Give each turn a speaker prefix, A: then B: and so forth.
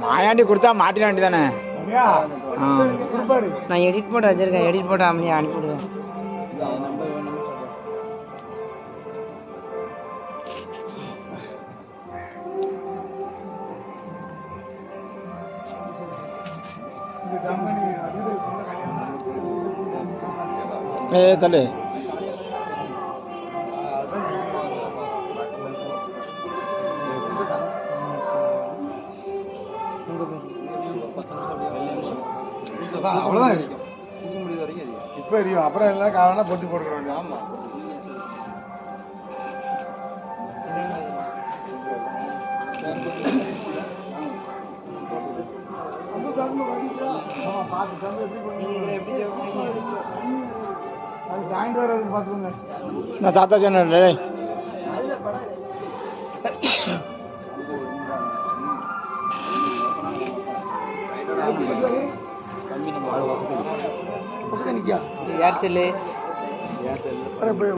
A: மாயாண்டி கொடுத்தா மாட்டின வேண்டி தானே.
B: நான் எடிட் போட்டு வச்சிருக்கேன், எடிட் போட்டு அப்படியே அனுப்பிவிடுவேன்.
A: தள்ளு
C: அவ்வளோதான் இருக்கும். இப்போ எரியும், அப்புறம் எல்லாம் காரணம் பொட்டி போட்டுக்கிறாங்க. ஆமாம்,
A: நான் தாத்தா சொன்னேன்.
B: யார் செல்லு